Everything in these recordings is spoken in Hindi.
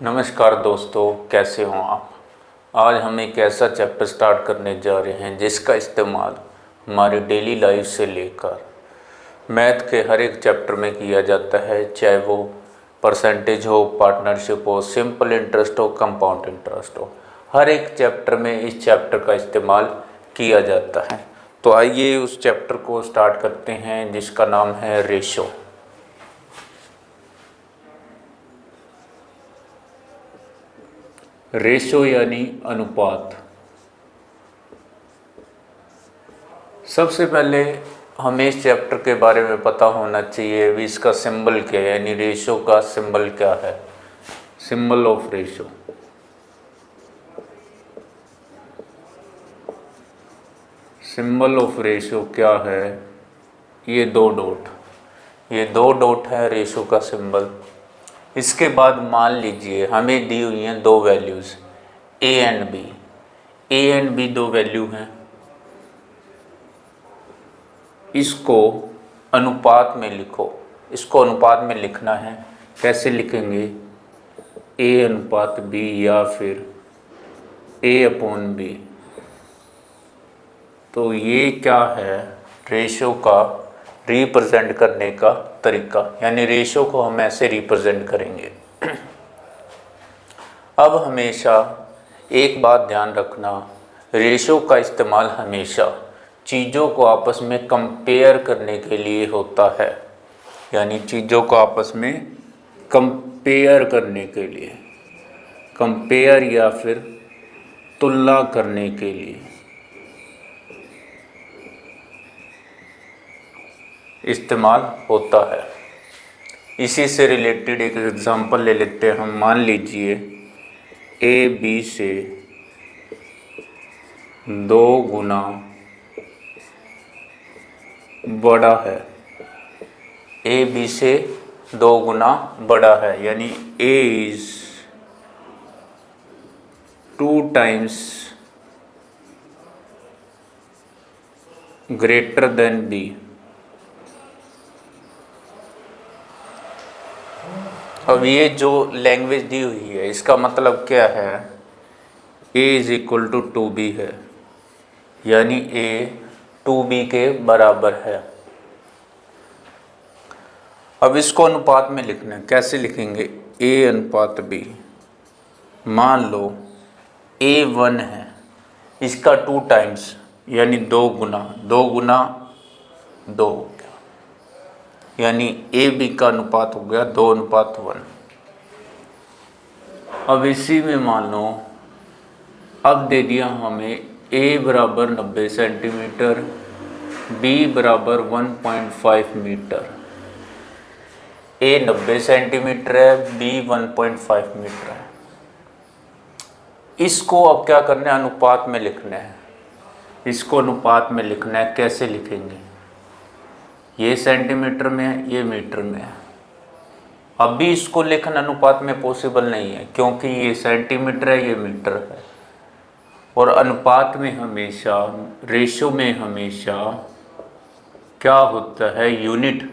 नमस्कार दोस्तों, कैसे हो आप। आज हम एक ऐसा चैप्टर स्टार्ट करने जा रहे हैं जिसका इस्तेमाल हमारे डेली लाइफ से लेकर मैथ के हर एक चैप्टर में किया जाता है, चाहे वो परसेंटेज हो, पार्टनरशिप हो, सिंपल इंटरेस्ट हो, कंपाउंड इंटरेस्ट हो। हर एक चैप्टर में इस चैप्टर का इस्तेमाल किया जाता है। तो आइए उस चैप्टर को स्टार्ट करते हैं जिसका नाम है रेशो। रेशो यानी अनुपात। सबसे पहले हमें इस चैप्टर के बारे में पता होना चाहिए भी इसका सिंबल क्या है, यानी रेशो का सिंबल क्या है। Symbol of ratio. Symbol of ratio क्या है? ये दो डॉट है रेशो का सिंबल। इसके बाद मान लीजिए हमें दी हुई हैं दो वैल्यूज़ ए एंड बी दो वैल्यू हैं। इसको अनुपात में लिखो। इसको अनुपात में लिखना है। कैसे लिखेंगे? ए अनुपात बी या फिर ए अपॉन बी। तो ये क्या है? रेशो का रिप्रेजेंट करने का तरीका, यानी रेशो को हम ऐसे रिप्रेजेंट करेंगे। अब हमेशा एक बात ध्यान रखना, रेशो का इस्तेमाल हमेशा चीज़ों को आपस में कंपेयर करने के लिए होता है, यानी चीज़ों को आपस में कंपेयर करने के लिए, कंपेयर या फिर तुलना करने के लिए इस्तेमाल होता है। इसी से रिलेटेड एक एग्जांपल ले लेते हैं हम। मान लीजिए ए बी से 2 गुना बड़ा है। ए बी से 2 गुना बड़ा है, यानी A is 2 times greater than B. अब ये जो लैंग्वेज दी हुई है इसका मतलब क्या है? a is equal to 2b है, यानी a 2b के बराबर है। अब इसको अनुपात में लिखना है। कैसे लिखेंगे? a अनुपात b। मान लो a 1 है, इसका 2 टाइम्स यानी 2 गुना 2, यानी ए बी का अनुपात हो गया 2:1। अब इसी में मान लो अब दे दिया हमें ए बराबर 90 सेंटीमीटर, बी बराबर 1.5 मीटर। ए 90 सेंटीमीटर है, बी 1.5 मीटर है। इसको अब क्या करना है? अनुपात में लिखना है। इसको अनुपात में लिखना है। कैसे लिखेंगे? ये सेंटीमीटर में है, ये मीटर में है। अभी इसको लिखना अनुपात में पॉसिबल नहीं है क्योंकि ये सेंटीमीटर है, ये मीटर है। और अनुपात में हमेशा, रेशो में हमेशा क्या होता है? Unit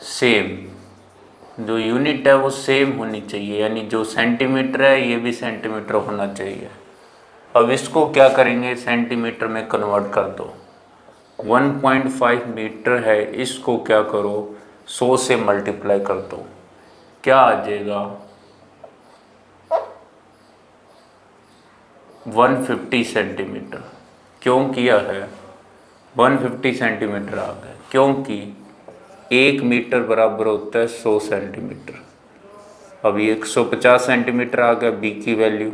same. जो यूनिट है वो सेम होनी चाहिए, यानी जो सेंटीमीटर है ये भी सेंटीमीटर होना चाहिए। अब इसको क्या करेंगे? सेंटीमीटर में कन्वर्ट कर दो। 1.5 मीटर है, इसको क्या करो? 100 से मल्टीप्लाई कर दो। क्या आ जाएगा? 150 सेंटीमीटर। क्यों किया है? 150 सेंटीमीटर आ गया क्योंकि 1 मीटर बराबर होता है 100 सेंटीमीटर। अब ये 150 सेंटीमीटर आ गया बी की वैल्यू।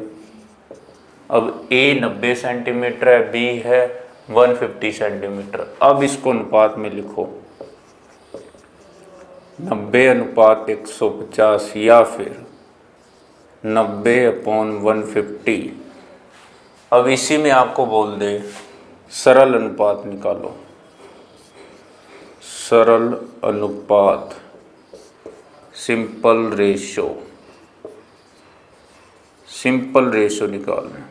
अब ए 90 सेंटीमीटर है, बी है 150 सेंटीमीटर। अब इसको अनुपात में लिखो। 90 अनुपात 150 या फिर 90/150। अब इसी में आपको बोल दे सरल अनुपात निकालो। सरल अनुपात, सिंपल रेशो। सिंपल रेशो निकालना।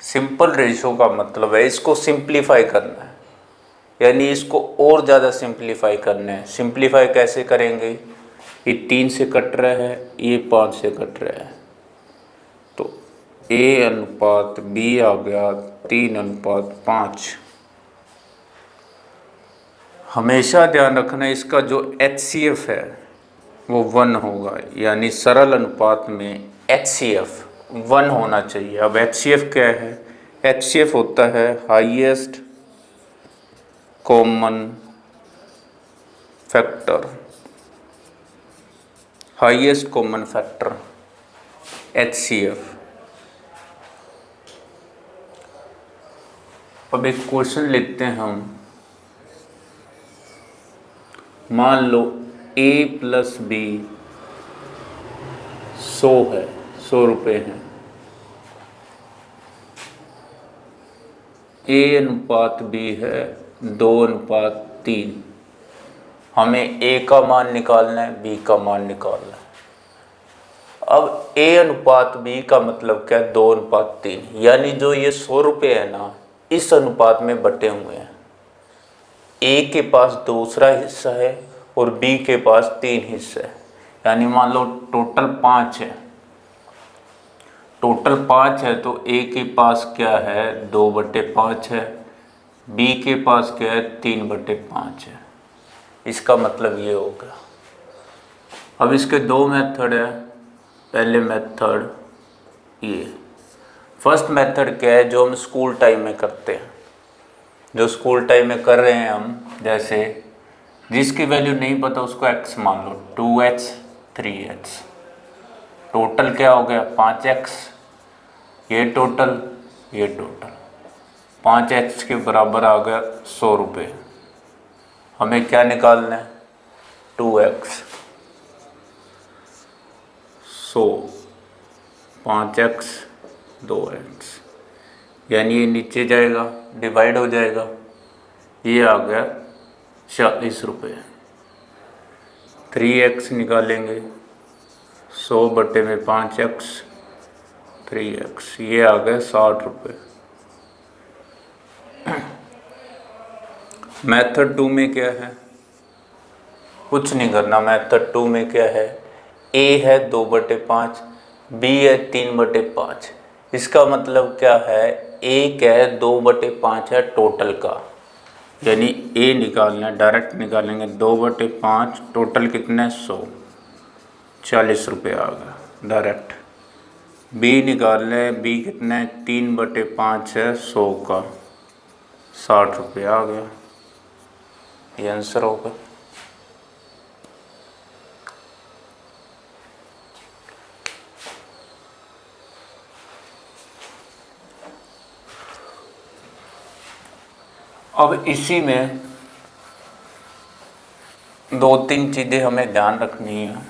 सिंपल रेशो का मतलब है इसको सिंप्लीफाई करना है, यानी इसको और ज़्यादा सिंप्लीफाई करना है। सिंप्लीफाई कैसे करेंगे? ये 3 से कट रहा है, ये 5 से कट रहा है, तो A अनुपात B आ गया 3:5। हमेशा ध्यान रखना इसका जो HCF है वो 1 होगा, यानी सरल अनुपात में HCF 1 होना चाहिए। अब HCF क्या है? HCF होता है highest common factor, highest common factor HCF। अब एक क्वेश्चन लिखते हैं हम। मान लो A + B 100 है, 100 रुपये हैं। A अनुपात B है 2:3। हमें A का मान निकालना है, B का मान निकालना है। अब A अनुपात B का मतलब क्या है? 2:3, यानी जो ये 100 रुपये है ना, इस अनुपात में बटे हुए हैं। A के पास दूसरा हिस्सा है और B के पास 3 हिस्से है, यानी मान लो टोटल 5 है। टोटल 5 है तो A के पास क्या है? 2/5 है। B के पास क्या है? 3/5 है। इसका मतलब ये हो गया। अब इसके 2 मेथड है। पहले मेथड ये, फर्स्ट मेथड क्या है? जो हम स्कूल टाइम में करते हैं, जो स्कूल टाइम में कर रहे हैं हम, जैसे जिसकी वैल्यू नहीं पता उसको x मान लो, 2x 3x। टोटल क्या हो गया? 5x। ये टोटल 5x के बराबर आ गया 100 रुपये। हमें क्या निकालना है? 2x 100, 5x 2x, यानी ये नीचे जाएगा, डिवाइड हो जाएगा, ये आ गया 40 रुपये। 3x निकालेंगे, 100/5x 3x, ये आ गया 60 रुपये। मेथड 2 में क्या है? कुछ नहीं करना। मेथड 2 में क्या है? A है 2/5, B है 3/5। इसका मतलब क्या है? A क्या है? 2/5 है टोटल का, यानी A निकालना है, डायरेक्ट निकालेंगे। 2/5 टोटल कितने? 100, 40 रुपये आ गया डायरेक्ट। B निकालना है, B कितना है? 3/5 है 100 का, 60 रुपये आ गया। ये आंसर होगा। अब इसी में 2-3 चीज़ें हमें ध्यान रखनी है।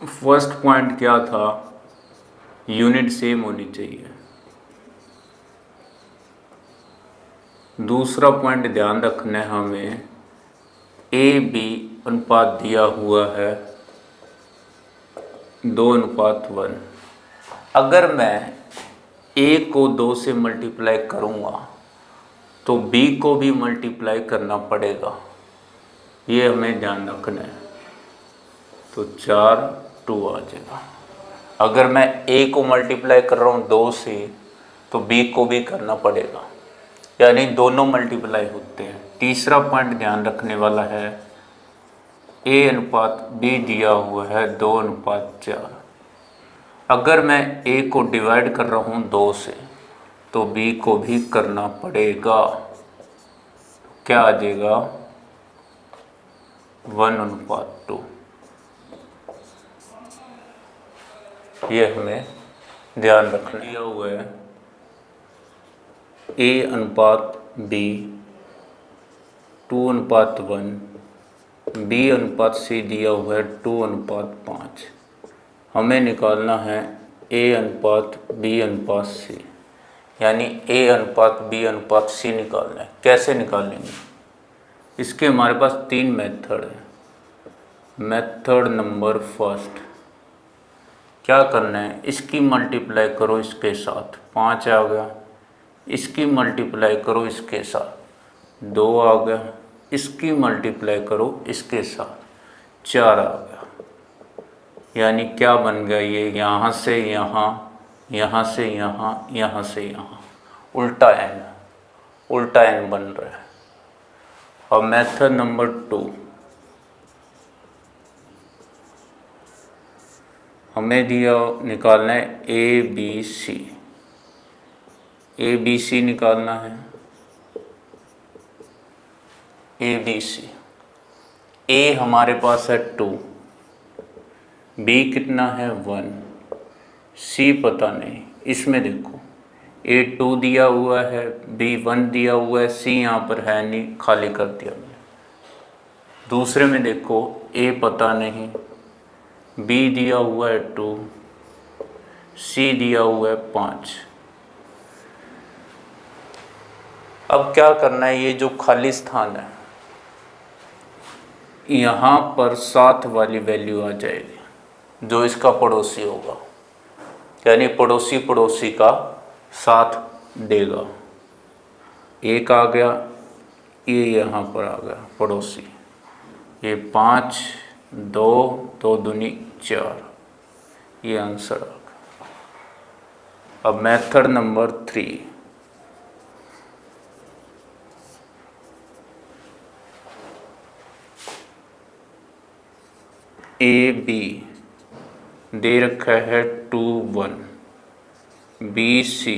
फर्स्ट पॉइंट क्या था? यूनिट सेम होनी चाहिए। दूसरा पॉइंट ध्यान रखना है हमें, AB अनुपात दिया हुआ है 2:1। अगर मैं A को 2 से मल्टीप्लाई करूँगा तो B को भी मल्टीप्लाई करना पड़ेगा, ये हमें ध्यान रखना है। तो 4 2 आ जाएगा। अगर मैं A को मल्टीप्लाई कर रहा हूँ 2 से, तो B को भी करना पड़ेगा, यानी दोनों मल्टीप्लाई होते हैं। तीसरा पॉइंट ध्यान रखने वाला है, A अनुपात B दिया हुआ है 2:4। अगर मैं A को डिवाइड कर रहा हूँ 2 से, तो B को भी करना पड़ेगा। क्या आ जाएगा? 1:2। ये हमें ध्यान रखना दिया हुआ है। A अनुपात B 2:1, B अनुपात C दिया हुआ है 2:5। हमें निकालना है A अनुपात B अनुपात C, यानी A अनुपात B अनुपात C निकालना है। कैसे निकालेंगे? इसके हमारे पास 3 मेथड है। मेथड नंबर फर्स्ट, क्या करना है, इसकी मल्टीप्लाई करो इसके साथ, 5 आ गया, इसकी मल्टीप्लाई करो इसके साथ, 2 आ गया, इसकी मल्टीप्लाई करो इसके साथ, 4 आ गया। यानी क्या बन गया, ये यहाँ से यहाँ, यहाँ से यहाँ, यहाँ से यहाँ, उल्टा एन बन रहा है। और मेथड नंबर 2, हमें दिया निकालना है ए बी सी निकालना है, ABC। ए हमारे पास है 2, बी कितना है 1, सी पता नहीं। इसमें देखो ए 2 दिया हुआ है, बी 1 दिया हुआ है, सी यहाँ पर है नहीं, खाली कर दिया मैंने। दूसरे में देखो ए पता नहीं, बी दिया हुआ है 2, सी दिया हुआ है 5। अब क्या करना है, ये जो खाली स्थान है यहाँ पर 7 वाली वैल्यू आ जाएगी, जो इसका पड़ोसी होगा, यानी पड़ोसी पड़ोसी का 7 देगा। 1 आ गया, ये यहाँ पर आ गया पड़ोसी, ये 5, 2, 2 दूनी 4, ये आंसर आ गया। अब मेथड नंबर 3, ए बी दे रखा है 2, 1, बी सी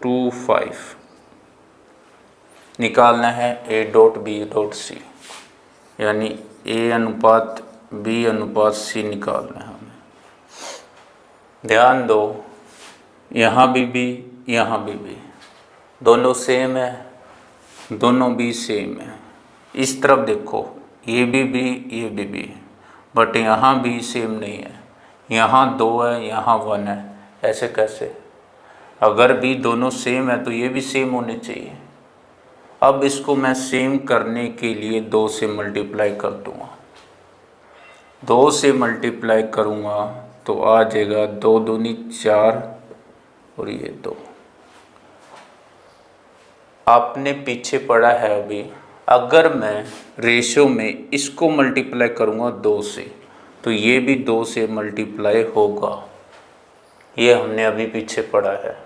2, 5, निकालना है A dot B dot C, यानी ए अनुपात बी अनुपात सी निकालना है हमें। ध्यान दो, यहाँ भी यहाँ भी दोनों सेम है, दोनों भी सेम है। इस तरफ देखो ये भी, बट यहाँ भी सेम नहीं है, यहाँ 2 है, यहाँ 1 है, ऐसे कैसे? अगर भी दोनों सेम है तो ये भी सेम होने चाहिए। अब इसको मैं सेम करने के लिए 2 से मल्टीप्लाई कर दूँगा, 2 से मल्टीप्लाई करूँगा तो आ जाएगा 2 दूनी 4 और ये 2। आपने पीछे पढ़ा है अभी, अगर मैं रेशो में इसको मल्टीप्लाई करूँगा 2 से तो ये भी 2 से मल्टीप्लाई होगा, ये हमने अभी पीछे पढ़ा है।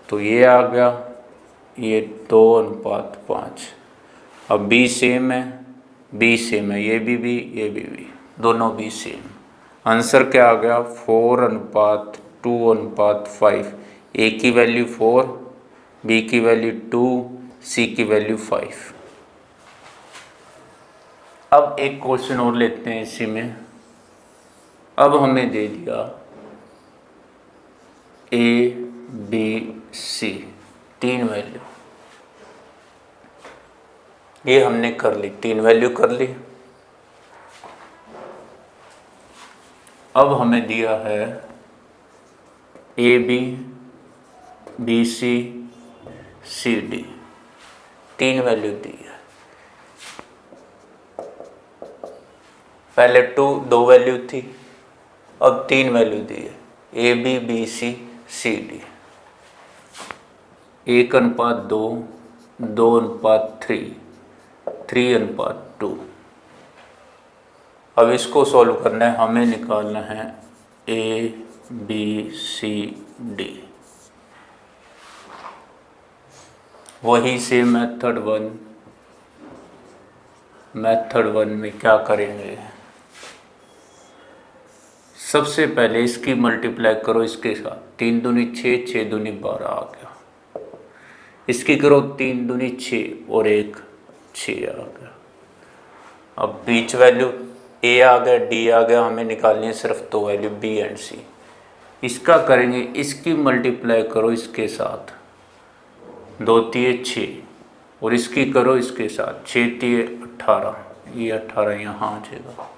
तो ये आ गया, ये 2:5। अब बी सेम है, ये भी दोनों भी सेम। आंसर क्या आ गया, 4:2:5। ए की वैल्यू 4, बी की वैल्यू 2, सी की वैल्यू 5। अब एक क्वेश्चन और लेते हैं इसी में। अब हमें दे दिया ए बी सी 3 वैल्यू, ये हमने कर ली, 3 वैल्यू कर ली। अब हमें दिया है A B C C D, 3 value दी है। पहले 2 वैल्यू थी, अब 3 वैल्यू दी है, A B C C D. 1:2, 2:3, 3:2। अब इसको सॉल्व करना है, हमें निकालना है ए बी सी डी। वही से मेथड 1 में क्या करेंगे, सबसे पहले इसकी मल्टीप्लाई करो इसके साथ, 3 दूनी 6, 6 दूनी 12 आ गया। इसकी करो 3 दूनी 6 और 1 6 आ गया। अब बीच वैल्यू ए आ गया, डी आ गया, हमें निकालनी है सिर्फ 2 वैल्यू बी एंड सी। इसका करेंगे, इसकी मल्टीप्लाई करो इसके साथ, 2 3 6 और इसकी करो इसके साथ, 6 3 18, ये 18 यहाँ आ जाएगा।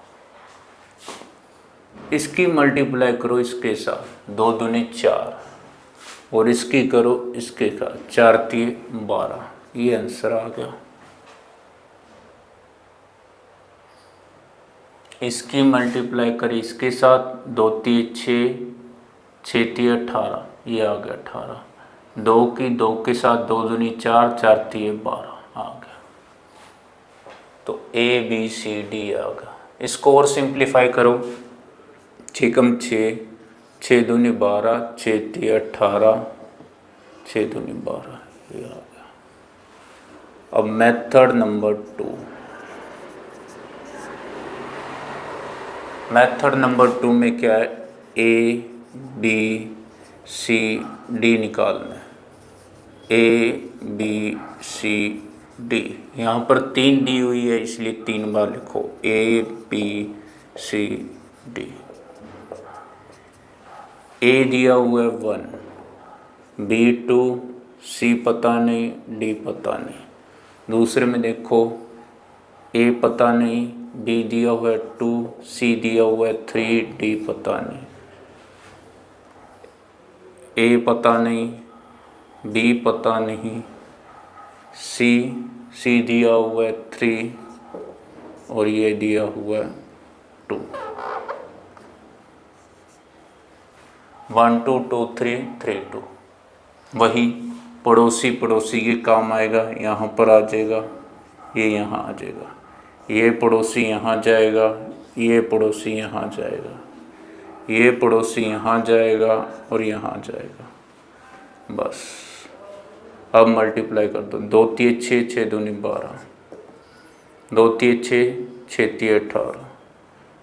इसकी मल्टीप्लाई करो इसके साथ, 2 दूनी 4 और इसकी करो इसके साथ, 4 3 12, ये आंसर आ गया। इसकी मल्टीप्लाई करी इसके साथ, 2 3 6, 6 3 18, ये आ गया 18। 2 की 2 के साथ 2 दूनी 4, 4 3 12 आ गया। तो ABCD आ गया। इसको और सिंप्लीफाई करो, 6 कम 6, 6 दूनी 12, 6 3 18, 6 दूनी 12, ये आ गया। अब मेथड नंबर 2, मेथड नंबर 2 में क्या है, ABCD निकालना है। ABCD, यहाँ पर 3 दी हुई है इसलिए 3 बार लिखो ABCD। A दिया हुआ है 1, B 2, C पता नहीं, D पता नहीं। दूसरे में देखो, A पता नहीं, B दिया हुआ है 2, C दिया हुआ है 3, D पता नहीं। A पता नहीं, B पता नहीं, C दिया हुआ है 3 और ये दिया हुआ है 2। 1 2 2 3 3 2। वही पड़ोसी पड़ोसी के काम आएगा, यहाँ पर आ जाएगा, ये यहाँ आ जाएगा, ये पड़ोसी यहाँ जाएगा, ये पड़ोसी यहाँ जाएगा, ये पड़ोसी यहाँ जाएगा और यहाँ जाएगा। बस अब मल्टीप्लाई कर दो, 2 3 6, 6 दूनी 12, 2 3 6, 6 3 18,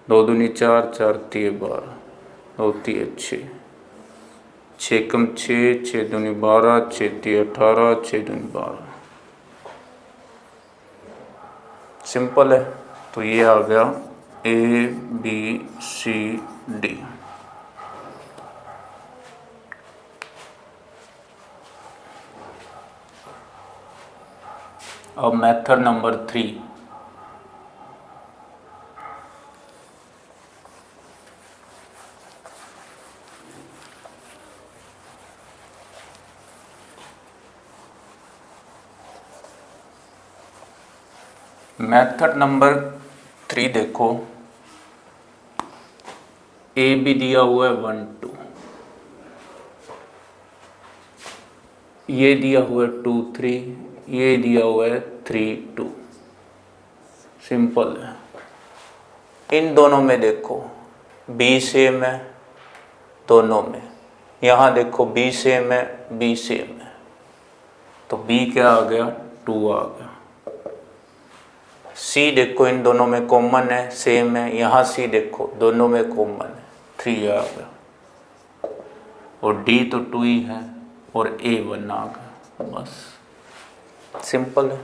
2 दूनी 4, 4 3 12, 2 3 6, 6 कम 6, 6 दूनी 12, 6 3 18, 6 दूनी 12। सिंपल है। तो ये आ गया ABCD। अब मेथड नंबर 3, मेथड नंबर 3 देखो, ए बी दिया हुआ है 1 2, ये दिया हुआ है 2 3, ये दिया हुआ है 3 2। सिंपल है। इन दोनों में देखो B सेम है दोनों में, यहाँ देखो B सेम है, B सेम है, तो B क्या आ गया, 2 आ गया। C देखो इन दोनों में कॉमन है, सेम है, यहाँ C देखो दोनों में कॉमन है, 3 आ गया। और D तो 2 ही है और A 1 आ गया। बस सिंपल है।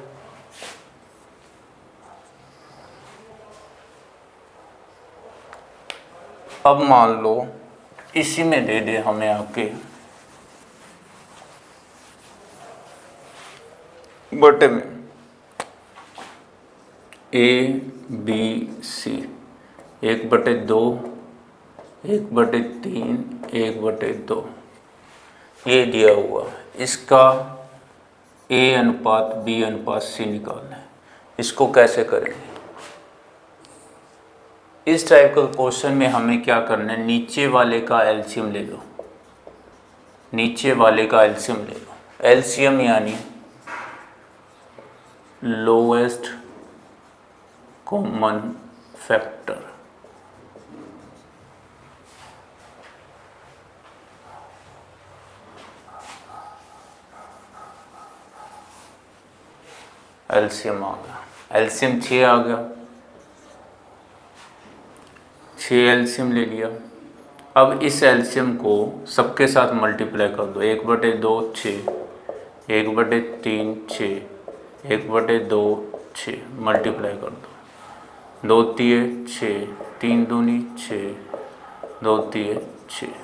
अब मान लो इसी में दे दे हमें आके बटे में ABC 1/2, 1/3, 1/2 ये दिया हुआ है। इसका A अनुपात B अनुपात C निकालना है। इसको कैसे करेंगे? इस टाइप का क्वेश्चन में हमें क्या करना है, नीचे वाले का एलसीएम ले लो, नीचे वाले का एलसीएम ले लो। एलसीएम यानी लोएस्ट कॉमन फैक्टर। एलसीएम आ गया, एलसीएम 6 आ गया, 6 एलसीएम ले लिया। अब इस एलसीएम को सबके साथ मल्टीप्लाई कर दो, 1/2 6, 1/3 6, 1/2 6 मल्टीप्लाई कर दो, 2 3 6, 3 दूनी 6, 2 3 6।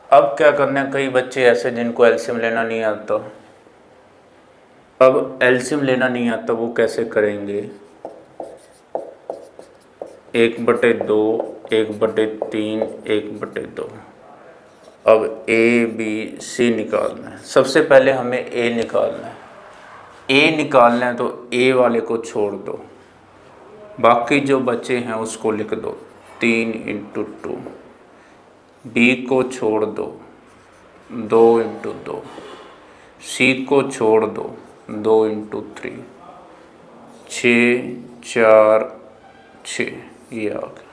अब क्या करना है, कई बच्चे ऐसे जिनको एलसीएम लेना नहीं आता। अब एलसीएम लेना नहीं आता वो कैसे करेंगे, 1/2, 1/3, 1/2 अब ए बी सी निकालना है। सबसे पहले हमें ए निकालना है। ए निकालना है तो ए वाले को छोड़ दो, बाकी जो बचे हैं उसको लिख दो 3 × 2। बी को छोड़ दो 2 × 2। सी को छोड़ दो 2 × 3। 6 4 6 ये आ गया।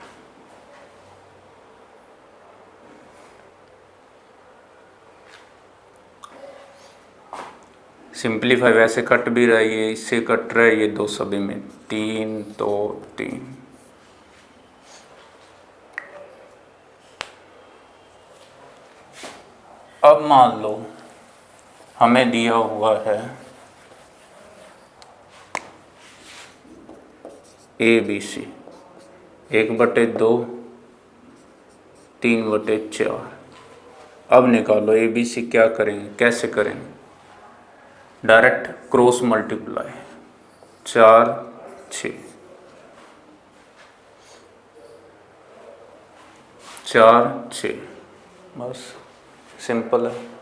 सिंप्लीफाई वैसे कट भी रहा है, ये इससे कट रहा है, ये 2 सभी में 3 2 3। अब मान लो हमें दिया हुआ है ए बी सी 1/2 3/4। अब निकालो ए बी सी क्या करेंगे, कैसे करेंगे? डायरेक्ट क्रॉस मल्टीप्लाई 4 6 4 6, बस सिंपल है।